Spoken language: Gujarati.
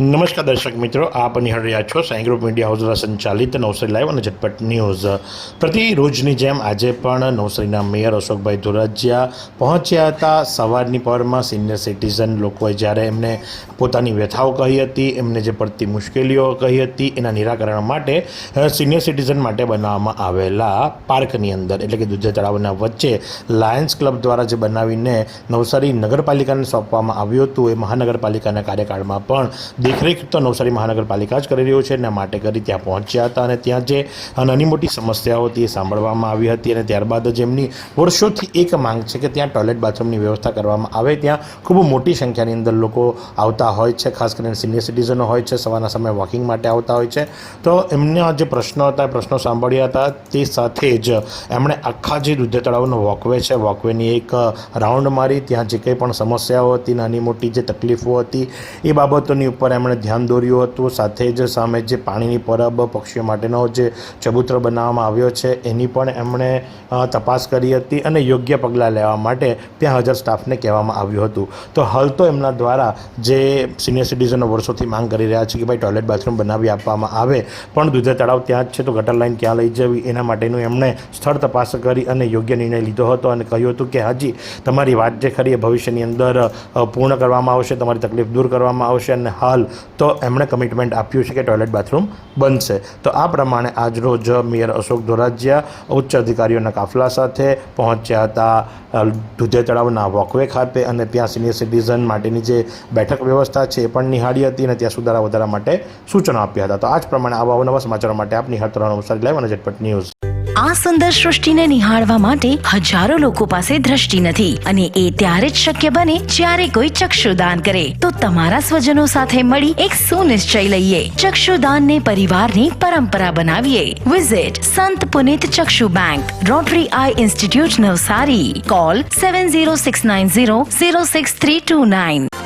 નમસ્કાર દર્શક મિત્રો, આપ નિહાળી રહ્યા છો સાઈ ગ્રુપ મીડિયા હાઉસ દ્વારા સંચાલિત નવસારી લાઈવ અને ઝટપટ ન્યૂઝ। પ્રતિરોજની જેમ આજે પણ નવસારીના મેયર અશોકભાઈ ધોરાજીયા પહોંચ્યા હતા। સવારની પરમાં સિનિયર સિટીઝન લોકોએ જ્યારે એમને પોતાની વ્યથાઓ કહી હતી, એમને જે પડતી મુશ્કેલીઓ કહી હતી, એના નિરાકરણ માટે સિનિયર સિટીઝન માટે બનાવવામાં આવેલા પાર્કની અંદર એટલે કે દુધિયા તળાવના વચ્ચે લાયન્સ ક્લબ દ્વારા જે બનાવીને નવસારી નગરપાલિકાને સોંપવામાં આવ્યું હતું, એ મહાનગરપાલિકાના કાર્યકાળમાં પણ દેખરેખ તો નવસારી મહાનગરપાલિકા જ કરી રહ્યું છે। એના માટે કરી ત્યાં પહોંચ્યા હતા અને ત્યાં જે નાની મોટી સમસ્યાઓ હતી એ સાંભળવામાં આવી હતી અને ત્યારબાદ જ એમની વર્ષોથી એક માંગ છે કે ત્યાં ટોયલેટ બાથરૂમની વ્યવસ્થા કરવામાં આવે। ત્યાં ખૂબ મોટી સંખ્યાની અંદર લોકો આવતા હોય છે, ખાસ કરીને સિનિયર સિટીઝનો હોય છે, સવારના સમયે વોકિંગ માટે આવતા હોય છે। તો એમના જે પ્રશ્નો હતા એ પ્રશ્નો સાંભળ્યા હતા। તે સાથે જ એમણે આખા જે દુધિયા તળાવનો વોકવે છે, વોકવેની એક રાઉન્ડ મારી, ત્યાં જે કંઈ પણ સમસ્યાઓ હતી, નાની મોટી જે તકલીફો હતી એ બાબતોની ઉપર એમણે ધ્યાન દોર્યું હતું। સાથે જ સામે જે પાણીની પરબ, પક્ષીઓ માટેનો જે ચબૂતરો બનાવવામાં આવ્યો છે એની પણ એમણે તપાસ કરી હતી અને યોગ્ય પગલાં લેવા માટે ત્યાં હાજર સ્ટાફને કહેવામાં આવ્યું હતું। તો હાલ તો એમના દ્વારા જે સિનિયર સિટીઝનો વર્ષોથી માંગ કરી રહ્યા છે કે ભાઈ ટોયલેટ બાથરૂમ બનાવી આપવામાં આવે, પણ દુધિયા તળાવ ત્યાં જ છે તો ગટર લાઈન ક્યાં લઈ જવી, એના માટેનું એમણે સ્થળ તપાસ કરી અને યોગ્ય નિર્ણય લીધો હતો અને કહ્યું હતું કે હાજી તમારી વાત જે ખરી એ ભવિષ્યની અંદર પૂર્ણ કરવામાં આવશે, તમારી તકલીફ દૂર કરવામાં આવશે। અને હાલ તો એમણે કમિટમેન્ટ આપ્યું છે કે ટોયલેટ બાથરૂમ બનશે। તો આ પ્રમાણે આજરોજ મેયર અશોક ધોરાજીયા ઉચ્ચ અધિકારીઓના કાફલા સાથે પહોંચ્યા હતા દુધિયા તળાવના વોકવે ખાતે અને ત્યાં સિનિયર સિટીઝન માટેની જે બેઠક વ્યવસ્થા છે એ પણ નિહાળી હતી અને ત્યાં સુધારા વધારા માટે સૂચનો આપ્યા હતા। તો આ જ પ્રમાણે આવા અવનવા સમાચારો માટે આપ નિહાળતા રહો નવસારી લાઈવ અને ઝટપટ ન્યૂઝ। આ સુંદર સૃષ્ટિને નિહાળવા માટે હજારો લોકો પાસે દ્રષ્ટિ નથી અને એ ત્યારે જ શક્ય બને જ્યારે કોઈ ચક્ષુદાન કરે। તો તમારા સ્વજનો સાથે મળી એક સુનિશ્ચય લઈએ, ચક્ષુદાનને પરિવારની પરંપરા બનાવીએ। Visit Sant Punit Chakshu bank, Rotary eye institute Navsari. Call 7069006329।